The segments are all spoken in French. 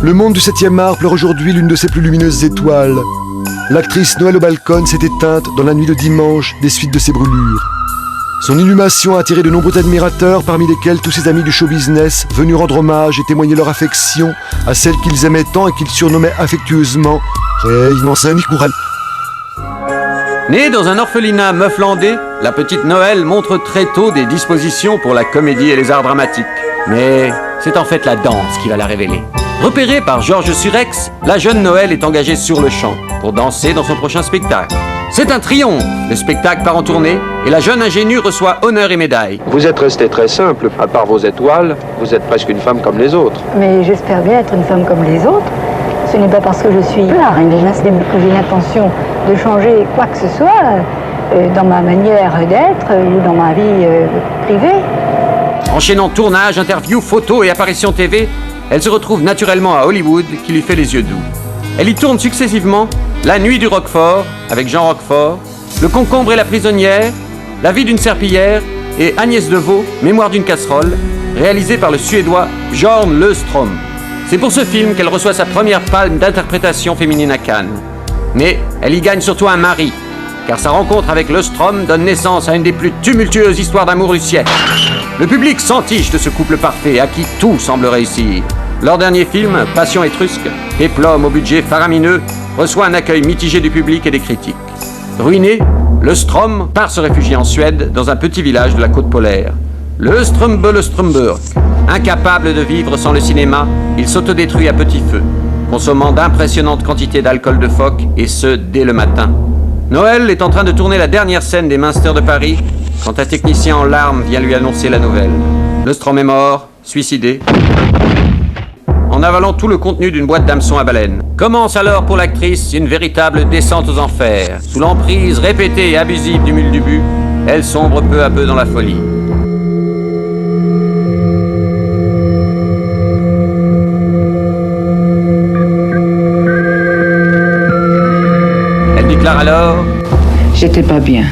Le monde du 7e art pleure aujourd'hui l'une de ses plus lumineuses étoiles. L'actrice Noël O'Balcon s'est éteinte dans la nuit de dimanche des suites de ses brûlures. Son inhumation a attiré de nombreux admirateurs, parmi lesquels tous ses amis du show business, venus rendre hommage et témoigner leur affection à celle qu'ils aimaient tant et qu'ils surnommaient affectueusement « Réellement Saint Nicolas ». Née dans un orphelinat meuflandais, la petite Noël montre très tôt des dispositions pour la comédie et les arts dramatiques. Mais c'est en fait la danse qui va la révéler. Repérée par Georges Surex, la jeune Noël est engagée sur le champ pour danser dans son prochain spectacle. C'est un triomphe. Le spectacle part en tournée et la jeune ingénue reçoit honneur et médaille. Vous êtes resté très simple, à part vos étoiles, vous êtes presque une femme comme les autres. Mais j'espère bien être une femme comme les autres. Ce n'est pas parce que je suis là, que j'ai l'intention de changer quoi que ce soit dans ma manière d'être ou dans ma vie privée. Enchaînant tournage, interviews, photos et apparitions TV, elle se retrouve naturellement à Hollywood qui lui fait les yeux doux. Elle y tourne successivement La Nuit du Roquefort avec Jean Roquefort, Le Concombre et la Prisonnière, La Vie d'une serpillière et Agnès Deveau, Mémoire d'une casserole, réalisé par le Suédois Björn Löfström. C'est pour ce film qu'elle reçoit sa première palme d'interprétation féminine à Cannes. Mais elle y gagne surtout un mari, car sa rencontre avec Löfström donne naissance à une des plus tumultueuses histoires d'amour du siècle. Le public s'entiche de ce couple parfait à qui tout semble réussir. Leur dernier film, Passion étrusque, péplum au budget faramineux, reçoit un accueil mitigé du public et des critiques. Ruiné, Löfström part se réfugier en Suède, dans un petit village de la côte polaire. Le Strömburg. Incapable de vivre sans le cinéma, il s'autodétruit à petit feu, consommant d'impressionnantes quantités d'alcool de phoque, et ce, dès le matin. Noël est en train de tourner la dernière scène des Minsters de Paris, quand un technicien en larmes vient lui annoncer la nouvelle. Löfström est mort, suicidé, en avalant tout le contenu d'une boîte d'hameçons à baleine. Commence alors pour l'actrice une véritable descente aux enfers. Sous l'emprise répétée et abusive du Muldubu, elle sombre peu à peu dans la folie. Elle déclare alors: J'étais pas bien.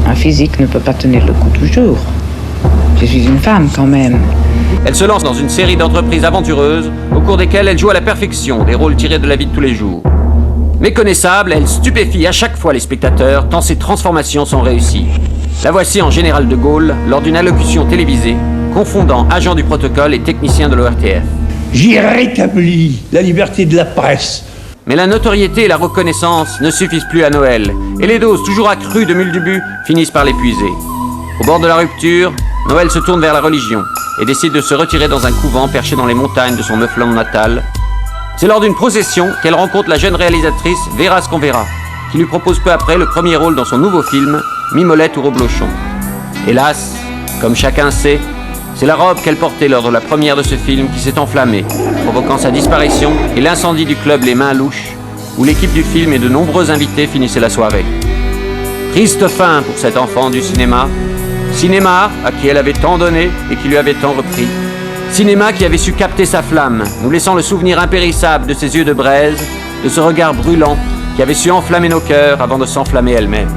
Un physique ne peut pas tenir le coup toujours. Je suis une femme quand même. Elle se lance dans une série d'entreprises aventureuses au cours desquelles elle joue à la perfection des rôles tirés de la vie de tous les jours. Méconnaissable, elle stupéfie à chaque fois les spectateurs tant ses transformations sont réussies. La voici en général de Gaulle lors d'une allocution télévisée, confondant agent du protocole et technicien de l'ORTF. J'ai rétabli la liberté de la presse. Mais la notoriété et la reconnaissance ne suffisent plus à Noël, et les doses toujours accrues de Muldubu finissent par l'épuiser. Au bord de la rupture, Noël se tourne vers la religion et décide de se retirer dans un couvent perché dans les montagnes de son Neufland natal. C'est lors d'une procession qu'elle rencontre la jeune réalisatrice Vera Sconvera, qui lui propose peu après le premier rôle dans son nouveau film, Mimolette ou Reblochon. Hélas, comme chacun sait, c'est la robe qu'elle portait lors de la première de ce film qui s'est enflammée, provoquant sa disparition et l'incendie du club Les Mains Louches, où l'équipe du film et de nombreux invités finissaient la soirée. Triste fin pour cet enfant du cinéma. Cinéma à qui elle avait tant donné et qui lui avait tant repris. Cinéma qui avait su capter sa flamme, nous laissant le souvenir impérissable de ses yeux de braise, de ce regard brûlant qui avait su enflammer nos cœurs avant de s'enflammer elle-même.